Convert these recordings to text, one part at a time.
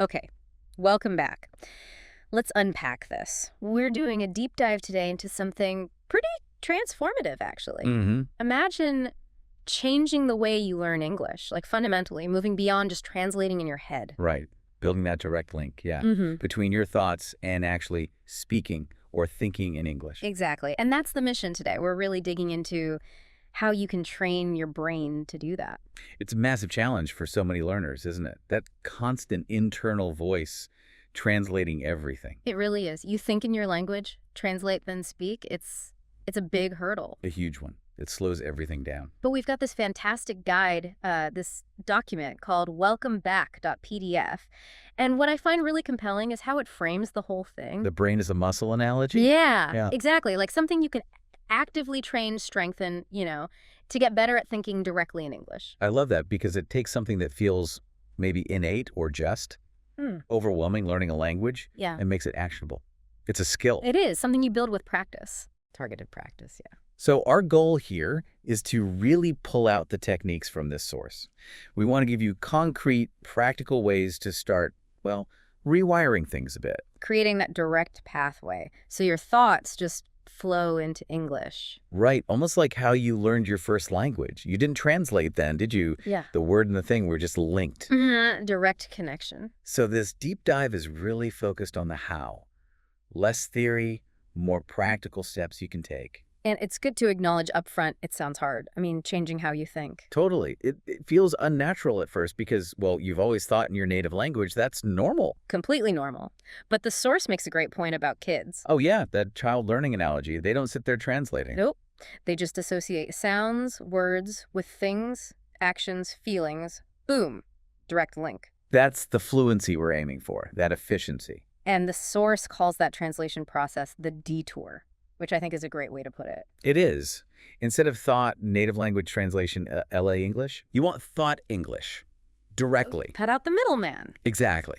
Okay, welcome back. Let's unpack this. We're doing a deep dive today into something pretty transformative, actually. Mm-hmm. Imagine changing the way you learn English, like fundamentally, moving beyond just translating in your head. Right. Building that direct link, yeah, Mm-hmm. between your thoughts and actually speaking or thinking in English. Exactly. And that's the mission today. We're really digging into how you can train your brain to do that. It's a massive challenge for so many learners, isn't it? That constant internal voice translating everything. It really is. You think in your language, translate, then speak. It's a big hurdle. A huge one. It slows everything down. But we've got this fantastic guide, this document called welcomeback.pdf. And what I find really compelling is how it frames the whole thing. The brain is a muscle analogy? Yeah, Yeah. exactly. Like something you can actively train, strengthen, to get better at thinking directly in English. I love that because it takes something that feels maybe innate or just overwhelming, learning a language, Yeah, and makes it actionable. It's a skill. it is something you build with practice. Targeted practice, yeah. So our goal here is to really pull out the techniques from this source. We want to give you concrete, practical ways to start, well, rewiring things a bit. Creating that direct pathway so your thoughts just flow into English. Right, almost like how you learned your first language. You didn't translate then, did you? Yeah. The word and the thing were just linked. Direct connection. So this deep dive is really focused on the how. Less theory, more practical steps you can take. And it's good to acknowledge upfront it sounds hard. I mean, changing how you think. Totally. It feels unnatural at first because, well, you've always thought in your native language that's normal. Completely normal. But the source makes a great point about kids. Oh, yeah, that child learning analogy. They don't sit there translating. Nope. They just associate sounds, words with things, actions, feelings. Boom. Direct link. That's the fluency we're aiming for, that efficiency. And the source calls that translation process the detour, which I think is a great way to put it. It is. Instead of thought, native language translation, LA English, you want thought English directly. Cut out the middleman. Exactly.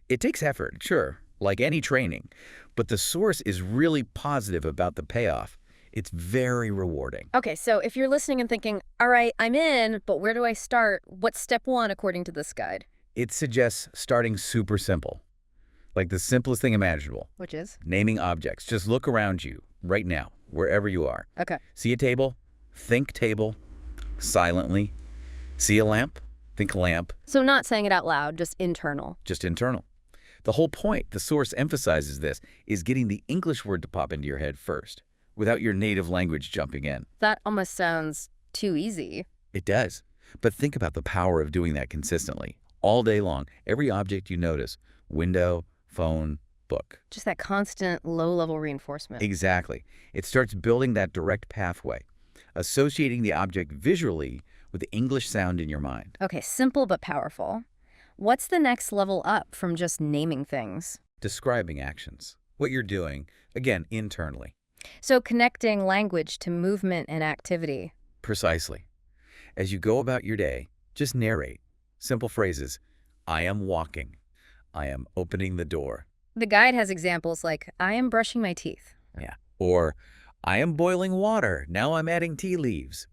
It takes effort, sure, like any training, but the source is really positive about the payoff. It's very rewarding. Okay, so if you're listening and thinking, all right, I'm in, but where do I start? What's step one according to this guide? It suggests starting super simple, like the simplest thing imaginable. Which is? Naming objects. Just look around you right now, wherever you are. Okay. See a table? Think table. Silently. See a lamp? Think lamp. So not saying it out loud, just internal. Just internal. The whole point, the source emphasizes this, is getting the English word to pop into your head first, without your native language jumping in. That almost sounds too easy. It does. But think about the power of doing that consistently. All day long, every object you notice, window, phone, book. Just that constant low-level reinforcement. Exactly. It starts building that direct pathway, associating the object visually with the English sound in your mind. Okay, simple but powerful. What's the next level up from just naming things? Describing actions. What you're doing, again, internally. So connecting language to movement and activity. Precisely. As you go about your day, just narrate. Simple phrases. I am walking. I am opening the door. The guide has examples like, I am brushing my teeth. Yeah. Or, I am boiling water. Now I'm adding tea leaves.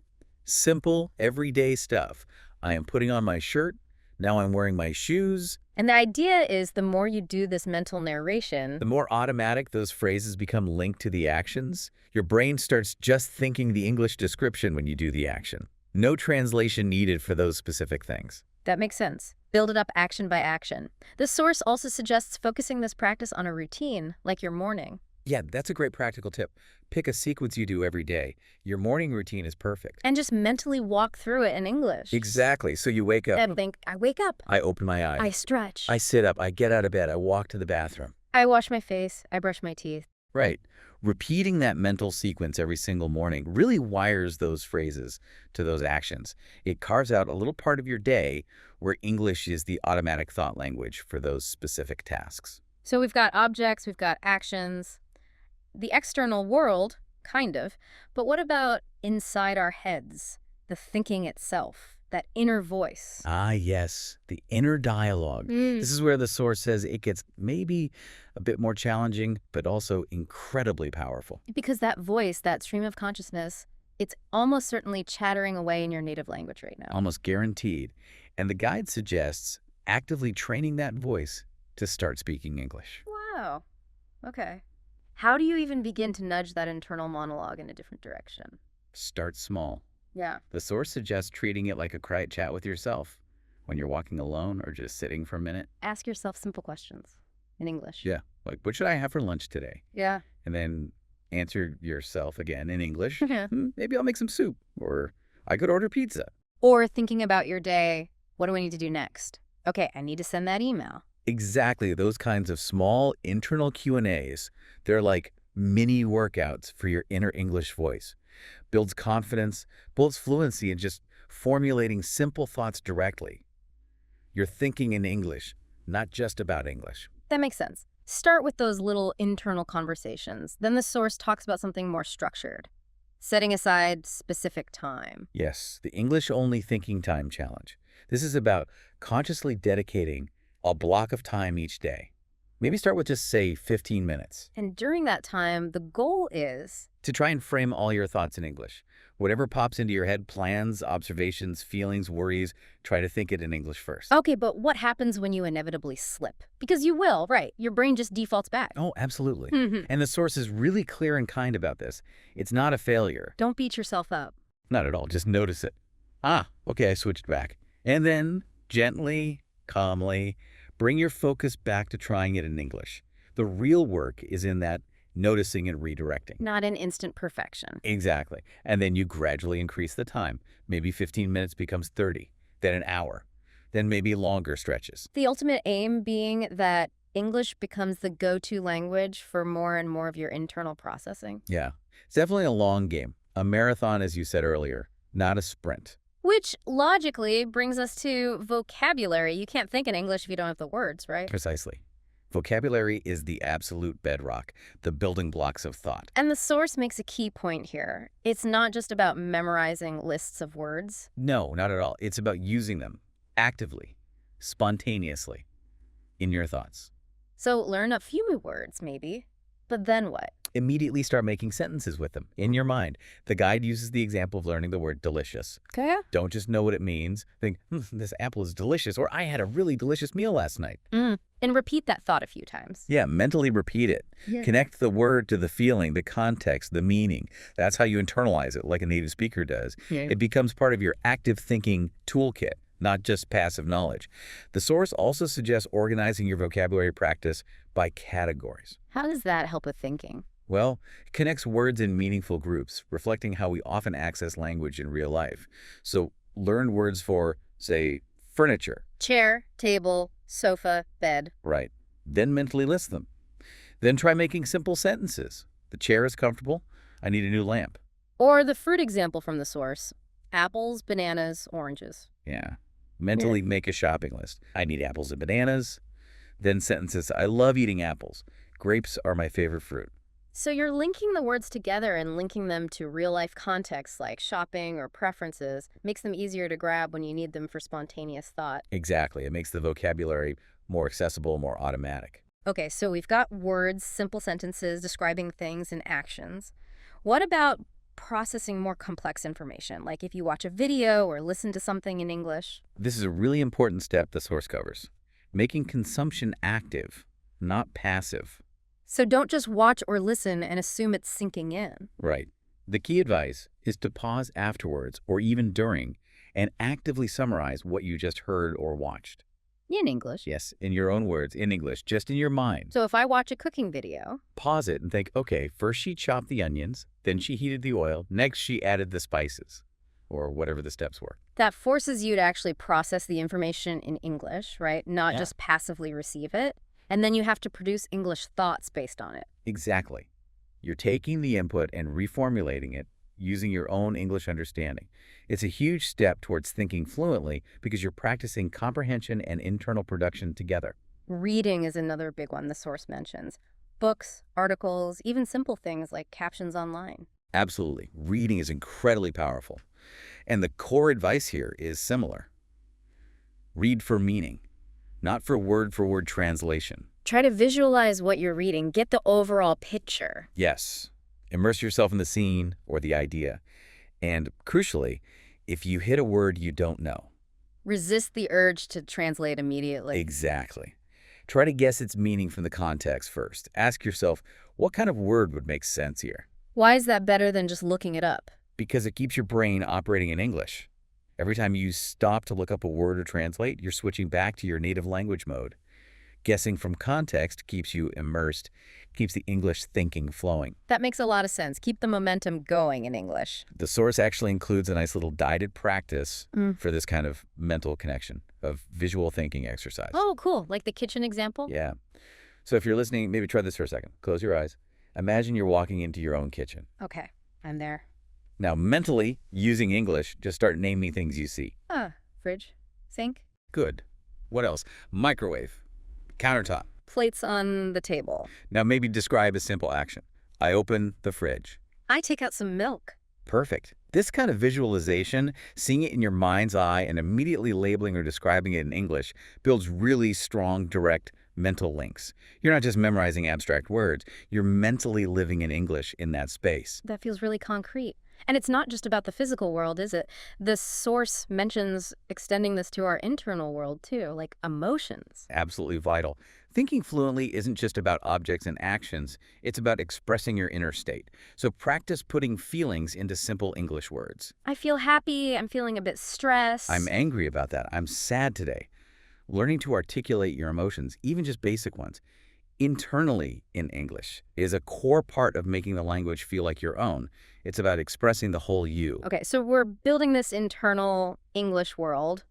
Simple, everyday stuff. I am putting on my shirt. Now I'm wearing my shoes. And the idea is the more you do this mental narration, The more automatic those phrases become linked to the actions, your brain starts just thinking the English description when you do the action. No translation needed for those specific things. that makes sense. Build it up action by action. The source also suggests focusing this practice on a routine, like your morning. Yeah, that's a great practical tip. Pick a sequence you do every day. Your morning routine is perfect. And just mentally walk through it in English. Exactly. So you wake up. And think, I wake up. I open my eyes. I stretch. I sit up. I get out of bed. I walk to the bathroom. I wash my face. I brush my teeth. Right. Repeating that mental sequence every single morning really wires those phrases to those actions. It carves out a little part of your day where English is the automatic thought language for those specific tasks. So we've got objects, we've got actions, the external world, kind of. But what about inside our heads, the thinking itself, that inner voice? Ah, yes, the inner dialogue. This is where the source says it gets maybe a bit more challenging, but also incredibly powerful. Because that voice, that stream of consciousness, it's almost certainly chattering away in your native language right now. Almost guaranteed. And the guide suggests actively training that voice to start speaking English. Wow. Okay. How do you even begin to nudge that internal monologue in a different direction? Start small. Yeah. The source suggests treating it like a quiet chat with yourself when you're walking alone or just sitting for a minute. Ask yourself simple questions in English. Yeah, like, what should I have for lunch today? Yeah. And then answer yourself again in English. Yeah. Maybe I'll make some soup, or I could order pizza. Or thinking about your day, what do I need to do next? Okay, I need to send that email. Exactly, those kinds of small internal Q&As. They're like mini workouts for your inner English voice. Builds confidence, builds fluency in just formulating simple thoughts directly. You're thinking in English, not just about English. That makes sense. Start with those little internal conversations. Then the source talks about something more structured, setting aside specific time. Yes, the English-only thinking time challenge. This is about consciously dedicating a block of time each day. Maybe start with just, say, 15 minutes. And during that time, the goal is To try and frame all your thoughts in English. Whatever pops into your head, plans, observations, feelings, worries, try to think it in English first. okay, but what happens when you inevitably slip? Because you will, right? Your brain just defaults back. Oh, absolutely. And the source is really clear and kind about this. It's not a failure. Don't beat yourself up. Not at all. Just notice it. Ah, okay, I switched back. And then, gently, calmly, bring your focus back to trying it in English. The real work is in that noticing and redirecting. Not an instant perfection. Exactly. And then you gradually increase the time. Maybe 15 minutes becomes 30, then an hour, then maybe longer stretches. The ultimate aim being that English becomes the go-to language for more and more of your internal processing. Yeah, it's definitely a long game. A marathon, as you said earlier, not a sprint. Which logically brings us to vocabulary. You can't think in English if you don't have the words, right? Precisely. Vocabulary is the absolute bedrock, the building blocks of thought. And the source makes a key point here. It's not just about memorizing lists of words. No, not at all. It's about using them actively, spontaneously, in your thoughts. So learn a few new words, maybe. But then what? Immediately start making sentences with them in your mind. The guide uses the example of learning the word delicious. Okay. Don't just know what it means. Think, this apple is delicious, or I had a really delicious meal last night. And repeat that thought a few times. Yeah, mentally repeat it. Yeah. Connect the word to the feeling, the context, the meaning. That's how you internalize it, like a native speaker does. Yeah. It becomes part of your active thinking toolkit, not just passive knowledge. The source also suggests organizing your vocabulary practice by categories. How does that help with thinking? Well, it connects words in meaningful groups, reflecting how we often access language in real life. So learn words for, say, furniture. Chair, table, sofa, bed. Right. Then mentally list them. Then try making simple sentences. The chair is comfortable. I need a new lamp. Or the fruit example from the source. Apples, bananas, oranges. Yeah. Mentally make a shopping list. I need apples and bananas. Then sentences. I love eating apples. Grapes are my favorite fruit. So you're linking the words together and linking them to real-life contexts like shopping or preferences makes them easier to grab when you need them for spontaneous thought. Exactly. It makes the vocabulary more accessible, more automatic. Okay, so we've got words, simple sentences describing things and actions. What about processing more complex information, like if you watch a video or listen to something in English? This is a really important step the source covers. Making consumption active, not passive. So don't just watch or listen and assume it's sinking in. Right. The key advice is to pause afterwards or even during and actively summarize what you just heard or watched. In English. Yes, in your own words, in English, just in your mind. So if I watch a cooking video, Pause it and think, okay, first she chopped the onions, then she heated the oil, next she added the spices, or whatever the steps were. that forces you to actually process the information in English, right? Not Yeah. just passively receive it. And then you have to produce English thoughts based on it. Exactly. You're taking the input and reformulating it using your own English understanding. It's a huge step towards thinking fluently because you're practicing comprehension and internal production together. Reading is another big one the source mentions. Books, articles, even simple things like captions online. Absolutely. Reading is incredibly powerful. And the core advice here is similar. Read for meaning, not for word translation. Try to visualize what you're reading. Get the overall picture. Yes. Immerse yourself in the scene or the idea. And crucially, if you hit a word you don't know. Resist the urge to translate immediately. Exactly. Try to guess its meaning from the context first. Ask yourself, what kind of word would make sense here? Why is that better than just looking it up? Because it keeps your brain operating in English. Every time you stop to look up a word or translate, you're switching back to your native language mode. Guessing from context keeps you immersed, keeps the English thinking flowing. That makes a lot of sense. Keep the momentum going in English. The source actually includes a nice little guided practice Mm. for this kind of mental connection, of visual thinking exercise. Oh, cool. Like the kitchen example? Yeah. So if you're listening, maybe try this for a second. Close your eyes. Imagine you're walking into your own kitchen. Okay, I'm there. Now, mentally, using English, just start naming things you see. Fridge, sink, Good. What else? Microwave, countertop. plates on the table. Now, maybe describe a simple action. I open the fridge. I take out some milk. Perfect. This kind of visualization, seeing it in your mind's eye and immediately labeling or describing it in English, builds really strong, direct mental links. You're not just memorizing abstract words, you're mentally living in English in that space. That feels really concrete. And it's not just about the physical world, is it? The source mentions extending this to our internal world, too, like emotions. Absolutely vital. Thinking fluently isn't just about objects and actions, it's about expressing your inner state. So practice putting feelings into simple English words. I feel happy. I'm feeling a bit stressed. I'm angry about that. I'm sad today. Learning to articulate your emotions, even just basic ones, internally in English is a core part of making the language feel like your own. It's about expressing the whole you. Okay, so we're building this internal English world.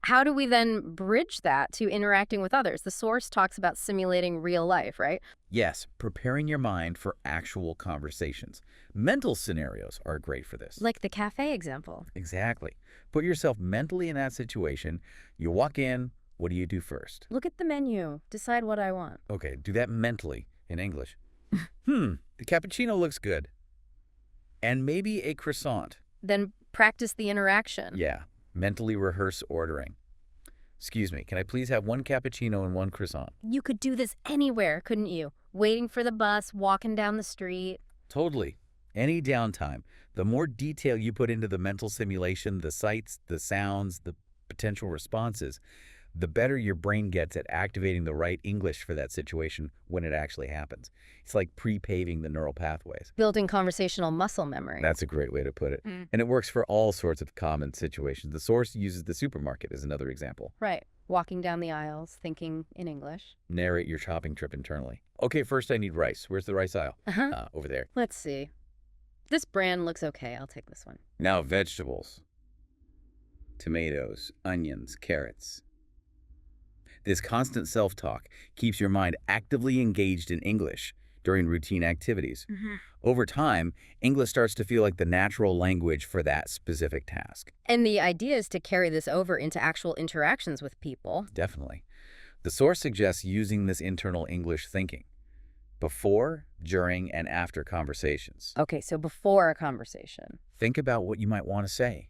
How do we then bridge that to interacting with others? The source talks about simulating real life, right? Yes, preparing your mind for actual conversations. Mental scenarios are great for this. Like the cafe example. Exactly. Put yourself mentally in that situation. You walk in. What do you do first? Look at the menu. Decide what I want. Okay, do that mentally in English. The cappuccino looks good. And maybe a croissant. Then practice the interaction. Yeah, mentally rehearse ordering. Excuse me, can I please have one cappuccino and one croissant? You could do this anywhere, couldn't you? Waiting for the bus, walking down the street. Totally. Any downtime. The more detail you put into the mental simulation, the sights, the sounds, the potential responses, the better your brain gets at activating the right English for that situation when it actually happens. It's like pre-paving the neural pathways. Building conversational muscle memory. That's a great way to put it. Mm. And it works for all sorts of common situations. The source uses the supermarket as another example. Right. Walking down the aisles, thinking in English. Narrate your shopping trip internally. Okay, first I need rice. Where's the rice aisle? Over there. Let's see. This brand looks okay. I'll take this one. Now vegetables. Tomatoes, onions, carrots. This constant self-talk keeps your mind actively engaged in English during routine activities. Over time, English starts to feel like the natural language for that specific task. And the idea is to carry this over into actual interactions with people. Definitely. The source suggests using this internal English thinking before, during, and after conversations. Okay, so before a conversation. Think about what you might want to say,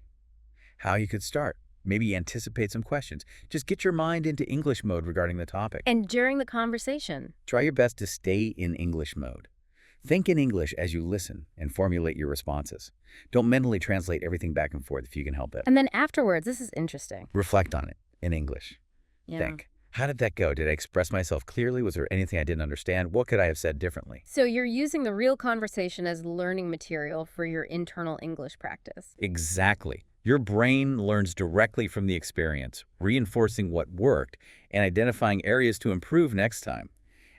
how you could start. Maybe anticipate some questions. Just get your mind into English mode regarding the topic. And during the conversation. Try your best to stay in English mode. Think in English as you listen and formulate your responses. Don't mentally translate everything back and forth if you can help it. And then afterwards, this is interesting. Reflect on it in English. Yeah. Think, how did that go? Did I express myself clearly? Was there anything I didn't understand? What could I have said differently? So you're using the real conversation as learning material for your internal English practice. Exactly. Your brain learns directly from the experience, reinforcing what worked and identifying areas to improve next time.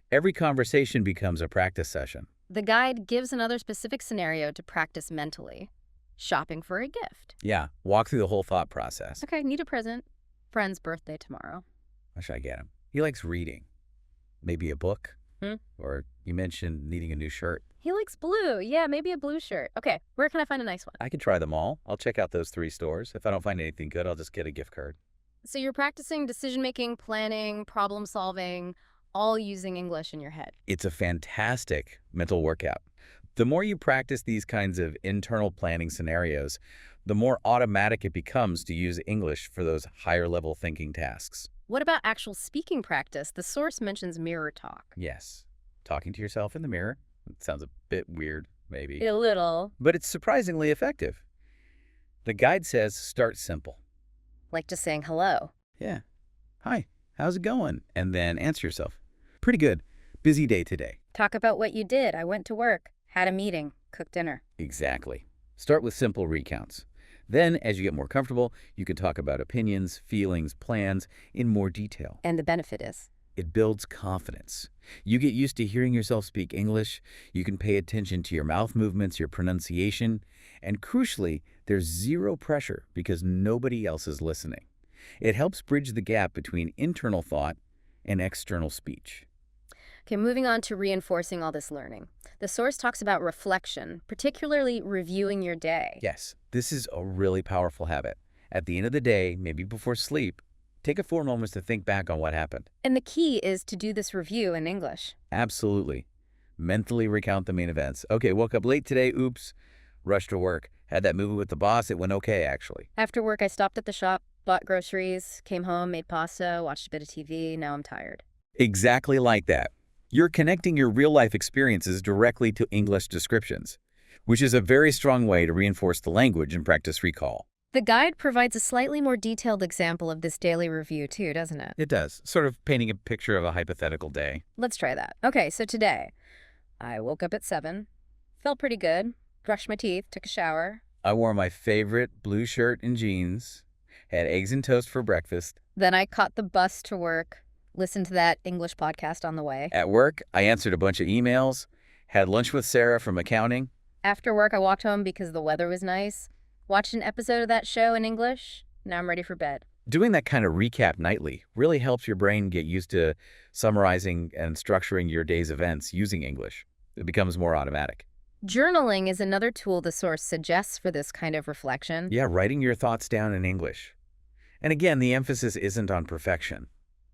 Every conversation becomes a practice session. The guide gives another specific scenario to practice mentally. Shopping for a gift. Yeah, walk through the whole thought process. Okay, need a present. Friend's birthday tomorrow. What should I get him? He likes reading. Maybe a book? Hmm? Or you mentioned needing a new shirt. He likes blue. Yeah, maybe a blue shirt. Okay, where can I find a nice one? I could try them all. I'll check out those 3 stores. If I don't find anything good, I'll just get a gift card. So you're practicing decision-making, planning, problem-solving, all using English in your head. It's a fantastic mental workout. The more you practice these kinds of internal planning scenarios, the more automatic it becomes to use English for those higher-level thinking tasks. What about actual speaking practice? The source mentions mirror talk. Yes, talking to yourself in the mirror. It sounds a bit weird, maybe. A little. But it's surprisingly effective. The guide says start simple. Like just saying hello. Yeah. Hi, how's it going? And then answer yourself. Pretty good. Busy day today. Talk about what you did. I went to work, had a meeting, cooked dinner. Exactly. Start with simple recounts. Then, as you get more comfortable, you can talk about opinions, feelings, plans in more detail. And the benefit is? It builds confidence. You get used to hearing yourself speak English, you can pay attention to your mouth movements, your pronunciation, and crucially, there's zero pressure because nobody else is listening. It helps bridge the gap between internal thought and external speech. Okay, moving on to reinforcing all this learning. The source talks about reflection, particularly reviewing your day. Yes, this is a really powerful habit. At the end of the day, maybe before sleep, take a 4 moments to think back on what happened. And the key is to do this review in English. Absolutely. Mentally recount the main events. Okay, woke up late today, oops. Rushed to work. Had that movie with the boss, it went okay, actually. After work, I stopped at the shop, bought groceries, came home, made pasta, watched a bit of TV, now I'm tired. Exactly like that. You're connecting your real-life experiences directly to English descriptions, which is a very strong way to reinforce the language and practice recall. The guide provides a slightly more detailed example of this daily review too, doesn't it? It does, sort of painting a picture of a hypothetical day. Let's try that. Okay, so today, I woke up at 7, felt pretty good, brushed my teeth, took a shower. I wore my favorite blue shirt and jeans, had eggs and toast for breakfast. Then I caught the bus to work, listened to that English podcast on the way. At work, I answered a bunch of emails, had lunch with Sarah from accounting. After work, I walked home because the weather was nice, watched an episode of that show in English. Now I'm ready for bed. Doing that kind of recap nightly really helps your brain get used to summarizing and structuring your day's events using English. It becomes more automatic. Journaling is another tool the source suggests for this kind of reflection. Yeah, writing your thoughts down in English. And again, the emphasis isn't on perfection.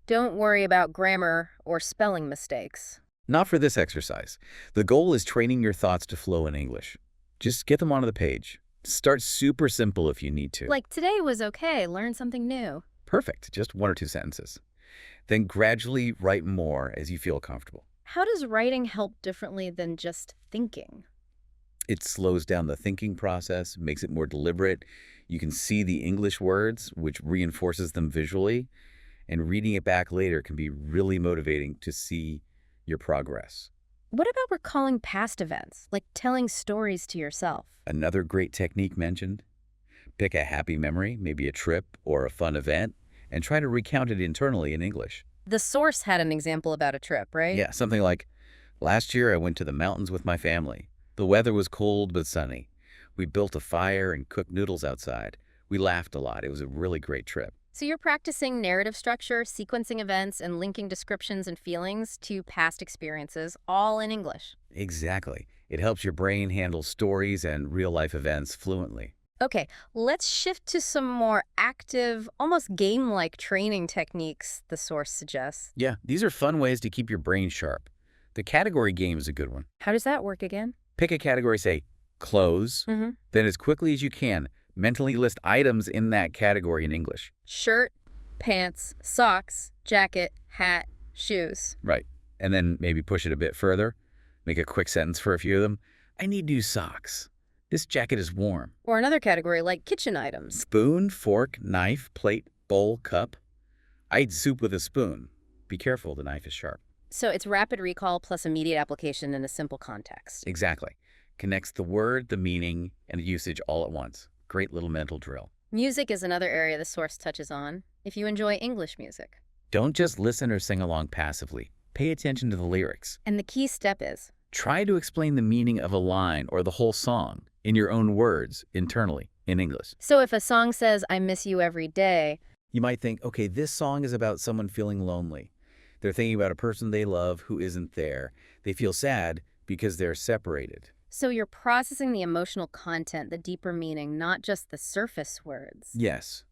Don't worry about grammar or spelling mistakes. Not for this exercise. The goal is training your thoughts to flow in English. Just get them onto the page. Start super simple if you need to. Like, today was okay, learn something new. Perfect, just 1 or 2 sentences. Then gradually write more as you feel comfortable. How does writing help differently than just thinking? It slows down the thinking process, makes it more deliberate. You can see the English words, which reinforces them visually. And reading it back later can be really motivating to see your progress. What about recalling past events, like telling stories to yourself? Another great technique mentioned, pick a happy memory, maybe a trip or a fun event, and try to recount it internally in English. The source had an example about a trip, right? Yeah, something like, last year I went to the mountains with my family. The weather was cold but sunny. We built a fire and cooked noodles outside. We laughed a lot. It was a really great trip. So you're practicing narrative structure, sequencing events, and linking descriptions and feelings to past experiences, all in English. Exactly. It helps your brain handle stories and real-life events fluently. Okay, let's shift to some more active, almost game-like training techniques the source suggests. Yeah, these are fun ways to keep your brain sharp. The category game is a good one. How does that work again? Pick a category, say, clothes, then as quickly as you can, mentally list items in that category in English. Shirt, pants, socks, jacket, hat, shoes. Right. And then maybe push it a bit further. Make a quick sentence for a few of them. I need new socks. This jacket is warm. Or another category like kitchen items. Spoon, fork, knife, plate, bowl, cup. I eat soup with a spoon. Be careful, the knife is sharp. So it's rapid recall plus immediate application in a simple context. Exactly. Connects the word, the meaning, and the usage all at once. Great little mental drill. Music is another area the source touches on, if you enjoy English music. Don't just listen or sing along passively. Pay attention to the lyrics. And the key step is? Try to explain the meaning of a line or the whole song in your own words internally in English. So if a song says, I miss you every day, you might think, okay, this song is about someone feeling lonely. They're thinking about a person they love who isn't there. They feel sad because they're separated. So you're processing the emotional content, the deeper meaning, not just the surface words. Yes.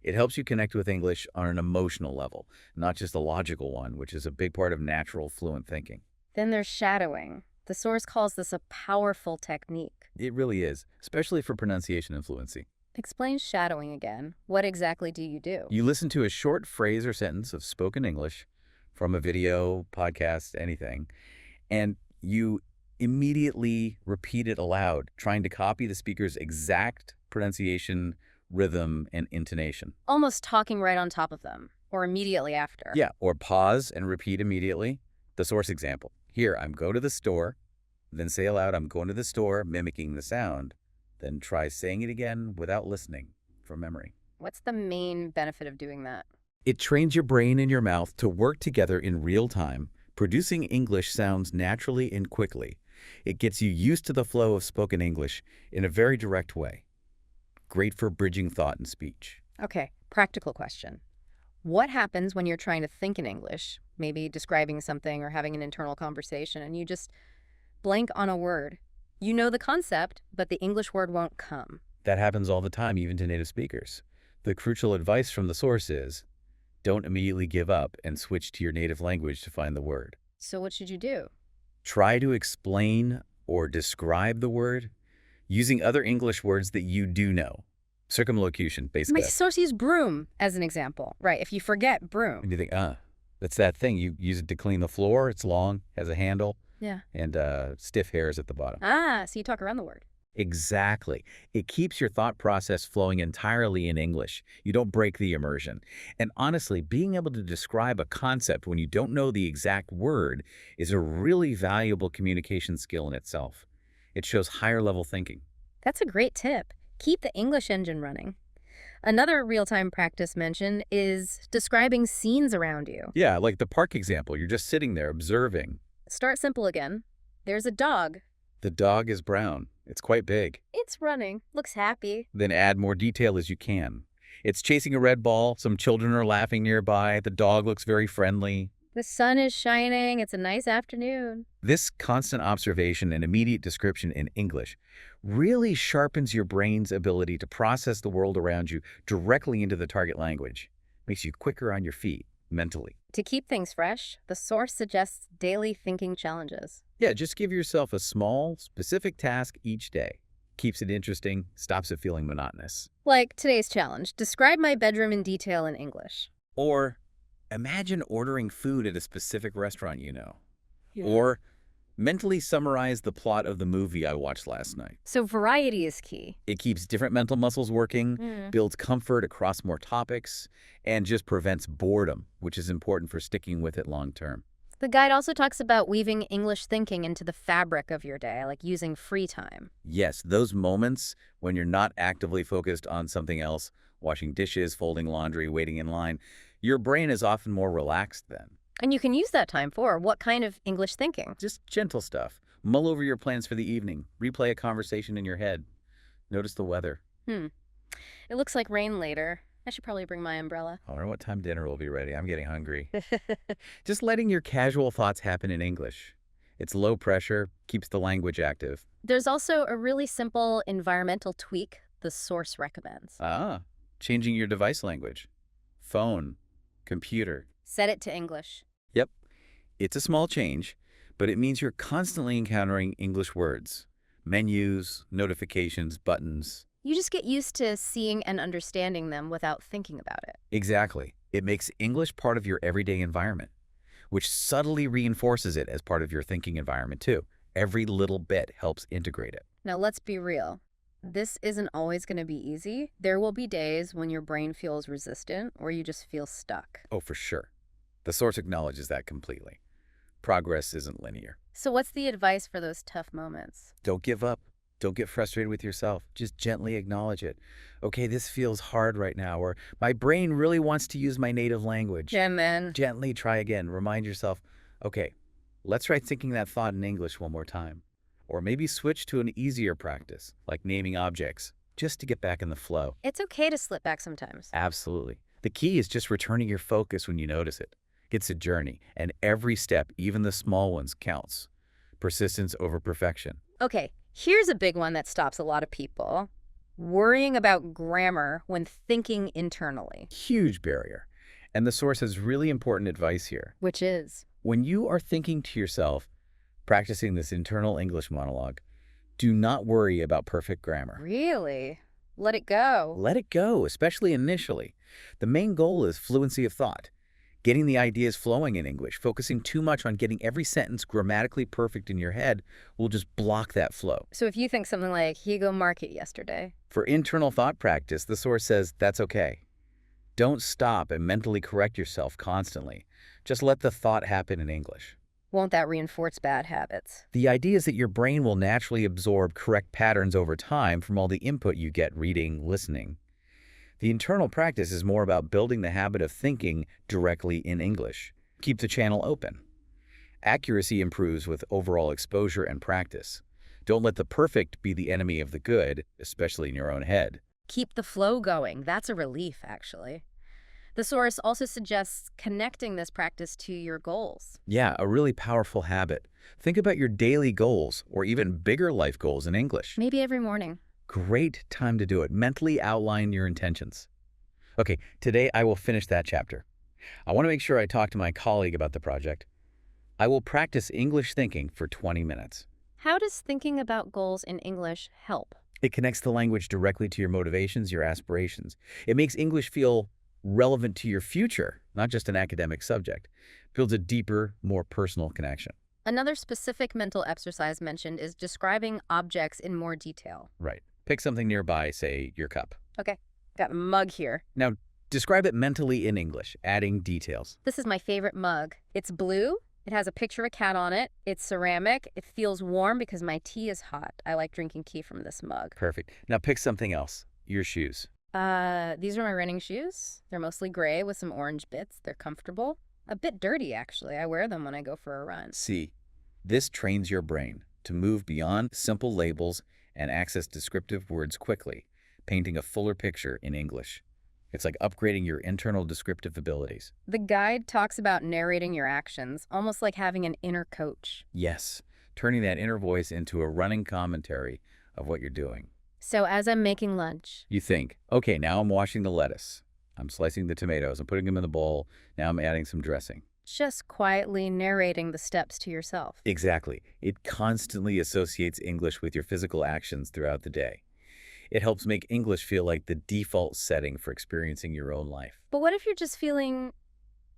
It helps you connect with English on an emotional level, not just a logical one, which is a big part of natural, fluent thinking. Then there's shadowing. The source calls this a powerful technique. It really is, especially for pronunciation and fluency. Explain shadowing again. What exactly do you do? You listen to a short phrase or sentence of spoken English from a video, podcast, anything, and you immediately repeat it aloud, trying to copy the speaker's exact pronunciation, rhythm, and intonation. Almost talking right on top of them. Or immediately after. Yeah, or pause and repeat immediately. The source example. Here, I'm going to the store. Then say aloud, I'm going to the store, mimicking the sound. Then try saying it again without listening from memory. What's the main benefit of doing that? It trains your brain and your mouth to work together in real time, producing English sounds naturally and quickly. It gets you used to the flow of spoken English in a very direct way. Great for bridging thought and speech. Okay, practical question. What happens when you're trying to think in English, maybe describing something or having an internal conversation, and you just blank on a word? You know the concept, but the English word won't come. That happens all the time, even to native speakers. The crucial advice from the source is, don't immediately give up and switch to your native language to find the word. So what should you do? Try to explain or describe the word using other English words that you do know. Circumlocution, My basically. source used broom as an example. Right, if you forget broom. And you think, that's that thing. You use it to clean the floor. It's long, has a handle, Yeah. and stiff hairs at the bottom. So you talk around the word. Exactly. It keeps your thought process flowing entirely in English. You don't break the immersion. And honestly, being able to describe a concept when you don't know the exact word is a really valuable communication skill in itself. It shows higher level thinking. That's a great tip. Keep the English engine running. Another real-time practice mentioned is describing scenes around you. Yeah, like the park example. You're just sitting there observing. Start simple again. There's a dog. The dog is brown. It's quite big. It's running. Looks happy. Then add more detail as you can. It's chasing a red ball. Some children are laughing nearby. The dog looks very friendly. The sun is shining. It's a nice afternoon. This constant observation and immediate description in English really sharpens your brain's ability to process the world around you directly into the target language. Makes you quicker on your feet mentally. To keep things fresh, the source suggests daily thinking challenges. Yeah, just give yourself a small, specific task each day. Keeps it interesting, stops it feeling monotonous. Like today's challenge, describe my bedroom in detail in English. Or imagine ordering food at a specific restaurant you know. Yeah. Or mentally summarize the plot of the movie I watched last night. So variety is key. It keeps different mental muscles working, builds comfort across more topics, and just prevents boredom, which is important for sticking with it long term. The guide also talks about weaving English thinking into the fabric of your day, like using free time. Yes, those moments when you're not actively focused on something else, washing dishes, folding laundry, waiting in line, your brain is often more relaxed then. And you can use that time for what kind of English thinking? Just gentle stuff. Mull over your plans for the evening. Replay a conversation in your head. Notice the weather. It looks like rain later. I should probably bring my umbrella. I wonder what time dinner will be ready. I'm getting hungry. Just letting your casual thoughts happen in English. It's low pressure, keeps the language active. There's also a really simple environmental tweak the source recommends. Changing your device language. Phone, computer. Set it to English. Yep. It's a small change, but it means you're constantly encountering English words. Menus, notifications, buttons. You just get used to seeing and understanding them without thinking about it. Exactly. It makes English part of your everyday environment, which subtly reinforces it as part of your thinking environment too. Every little bit helps integrate it. Now let's be real. This isn't always going to be easy. There will be days when your brain feels resistant or you just feel stuck. Oh, for sure. The source acknowledges that completely. Progress isn't linear. So what's the advice for those tough moments? Don't give up. Don't get frustrated with yourself. Just gently acknowledge it. Okay, this feels hard right now, or my brain really wants to use my native language. And then Gently try again. Remind yourself, okay, let's try thinking that thought in English one more time. Or maybe switch to an easier practice, like naming objects, just to get back in the flow. it's okay to slip back sometimes. Absolutely. The key is just returning your focus when you notice it. It's a journey, and every step, even the small ones, counts. Persistence over perfection. Okay, here's a big one that stops a lot of people. Worrying about grammar when thinking internally. Huge barrier. And the source has really important advice here. Which is? When you are thinking to yourself, practicing this internal English monologue, do not worry about perfect grammar. Really? Let it go. Let it go, especially initially. The main goal is fluency of thought. Getting the ideas flowing in English, focusing too much on getting every sentence grammatically perfect in your head will just block that flow. So if you think something like, he go market yesterday. For internal thought practice, the source says that's okay. Don't stop and mentally correct yourself constantly. Just let the thought happen in English. Won't that reinforce bad habits? The idea is that your brain will naturally absorb correct patterns over time from all the input you get reading, listening. The internal practice is more about building the habit of thinking directly in English. Keep the channel open. Accuracy improves with overall exposure and practice. Don't let the perfect be the enemy of the good, especially in your own head. Keep the flow going. That's a relief, actually. The source also suggests connecting this practice to your goals. Yeah, a really powerful habit. Think about your daily goals or even bigger life goals in English. Maybe every morning. Great time to do it. Mentally outline your intentions. Okay, today I will finish that chapter. I want to make sure I talk to my colleague about the project. I will practice English thinking for 20 minutes. How does thinking about goals in English help? It connects the language directly to your motivations, your aspirations. It makes English feel relevant to your future, not just an academic subject. Builds a deeper, more personal connection. Another specific mental exercise mentioned is describing objects in more detail. Right. Pick something nearby, say your cup. Okay, got a mug here. Now, describe it mentally in English, adding details. This is my favorite mug. It's blue. It has a picture of a cat on it. It's ceramic. It feels warm because my tea is hot. I like drinking tea from this mug. Perfect. Now pick something else. Your shoes. These are my running shoes. They're mostly gray with some orange bits. They're comfortable. A bit dirty, actually. I wear them when I go for a run. See, this trains your brain to move beyond simple labels and access descriptive words quickly, painting a fuller picture in English. It's like upgrading your internal descriptive abilities. The guide talks about narrating your actions, almost like having an inner coach. Yes, turning that inner voice into a running commentary of what you're doing. So as I'm making lunch, You think, okay, now I'm washing the lettuce. I'm slicing the tomatoes. I'm putting them in the bowl. Now I'm adding some dressing. just quietly narrating the steps to yourself. Exactly. It constantly associates English with your physical actions throughout the day. It helps make English feel like the default setting for experiencing your own life. But what if you're just feeling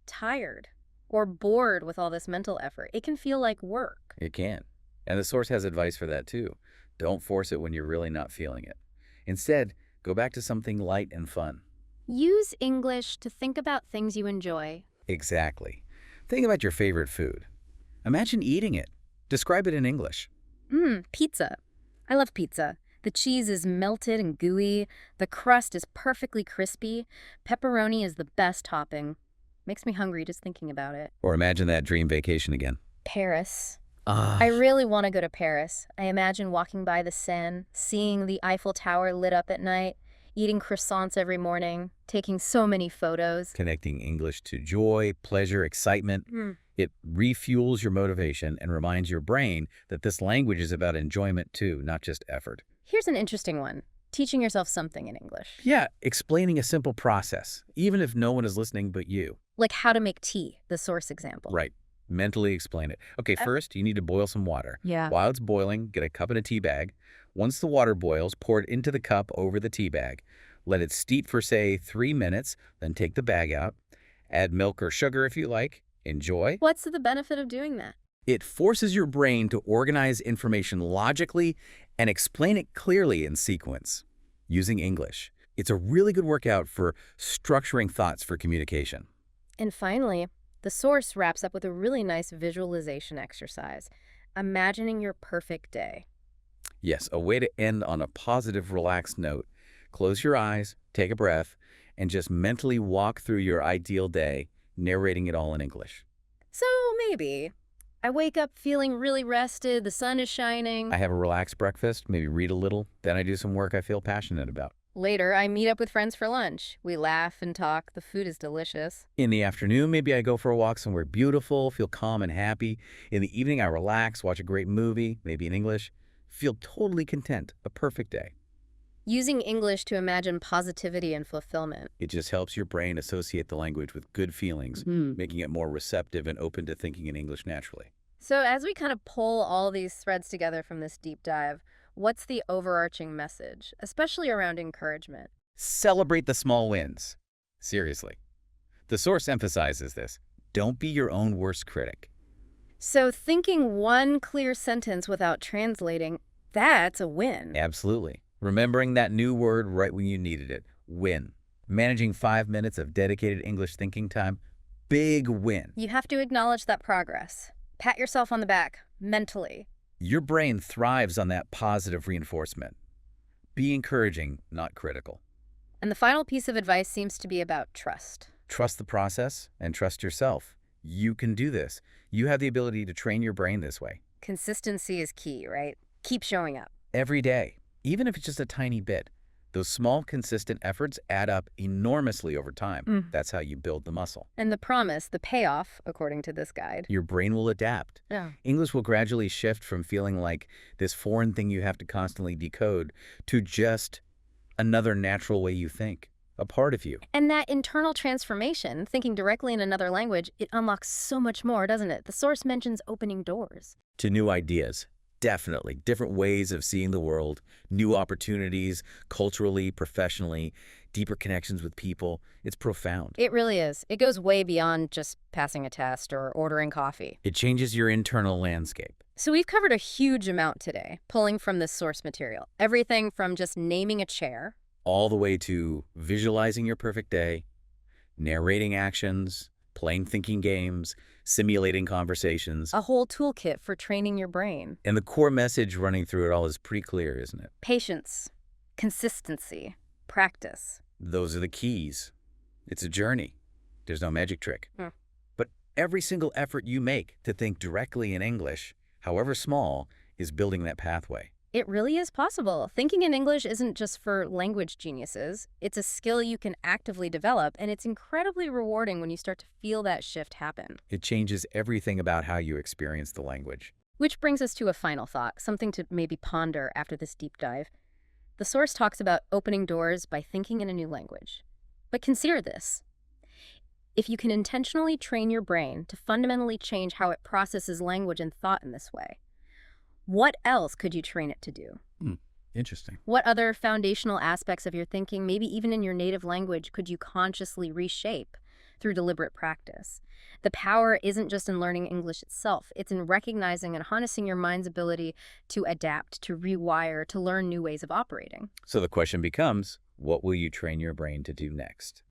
tired or bored with all this mental effort? It can feel like work. It can. And the source has advice for that too. Don't force it when you're really not feeling it. Instead, go back to something light and fun. Use English to think about things you enjoy. Exactly. Think about your favorite food. Imagine eating it. Describe it in English. Pizza. I love pizza. The cheese is melted and gooey. The crust is perfectly crispy. Pepperoni is the best topping. Makes me hungry just thinking about it. Or imagine that dream vacation again. Paris. Ah, I really want to go to Paris. I imagine walking by the Seine, seeing the Eiffel Tower lit up at night, eating croissants every morning, taking so many photos. connecting English to joy, pleasure, excitement. It refuels your motivation and reminds your brain that this language is about enjoyment too, not just effort. Here's an interesting one. Teaching yourself something in English. Yeah, explaining a simple process, even if no one is listening but you. Like how to make tea, the source example. Right. Mentally explain it. Okay, first, you need to boil some water. Yeah. While it's boiling, get a cup and a tea bag. Once the water boils, pour it into the cup over the tea bag. Let it steep for, say, 3 minutes, then take the bag out. Add milk or sugar if you like. Enjoy. What's the benefit of doing that? It forces your brain to organize information logically and explain it clearly in sequence using English. It's a really good workout for structuring thoughts for communication. And finally, the source wraps up with a really nice visualization exercise. Imagining your perfect day. Yes, a way to end on a positive, relaxed note. Close your eyes, take a breath, and just mentally walk through your ideal day, narrating it all in English. So maybe I wake up feeling really rested, the sun is shining. I have a relaxed breakfast, maybe read a little, then I do some work I feel passionate about. Later, I meet up with friends for lunch. We laugh and talk. The food is delicious. In the afternoon, maybe I go for a walk somewhere beautiful, feel calm and happy. In the evening, I relax, watch a great movie, maybe in English, feel totally content, a perfect day. Using English to imagine positivity and fulfillment. It just helps your brain associate the language with good feelings, making it more receptive and open to thinking in English naturally. So as we kind of pull all these threads together from this deep dive, what's the overarching message, especially around encouragement? Celebrate the small wins. Seriously. The source emphasizes this. Don't be your own worst critic. So thinking one clear sentence without translating, that's a win. Absolutely. Remembering that new word right when you needed it. Win. Managing 5 minutes of dedicated English thinking time, big win. You have to acknowledge that progress. Pat yourself on the back, mentally. Your brain thrives on that positive reinforcement. Be encouraging, not critical. And the final piece of advice seems to be about trust. Trust the process and trust yourself. You can do this. You have the ability to train your brain this way. Consistency is key, right? Keep showing up. Every day, even if it's just a tiny bit. Those small, consistent efforts add up enormously over time. That's how you build the muscle. And the promise, the payoff, according to this guide. Your brain will adapt. Yeah. English will gradually shift from feeling like this foreign thing you have to constantly decode to just another natural way you think, a part of you. And that internal transformation, thinking directly in another language, it unlocks so much more, doesn't it? The source mentions opening doors. To new ideas. Definitely. Different ways of seeing the world, new opportunities, culturally, professionally, deeper connections with people. It's profound. It really is. It goes way beyond just passing a test or ordering coffee. It changes your internal landscape. So we've covered a huge amount today, pulling from this source material. Everything from just naming a chair, All the way to visualizing your perfect day, narrating actions, playing thinking games, simulating conversations. a whole toolkit for training your brain. And the core message running through it all is pretty clear, isn't it? Patience, consistency, practice. Those are the keys. It's a journey. There's no magic trick. Hmm. But every single effort you make to think directly in English, however small, is building that pathway. It really is possible. Thinking in English isn't just for language geniuses. It's a skill you can actively develop, and it's incredibly rewarding when you start to feel that shift happen. It changes everything about how you experience the language. Which brings us to a final thought, something to maybe ponder after this deep dive. The source talks about opening doors by thinking in a new language. But consider this. If you can intentionally train your brain to fundamentally change how it processes language and thought in this way, what else could you train it to do? Interesting. What other foundational aspects of your thinking, maybe even in your native language, could you consciously reshape through deliberate practice? The power isn't just in learning English itself. It's in recognizing and harnessing your mind's ability to adapt, to rewire, to learn new ways of operating. So the question becomes, what will you train your brain to do next?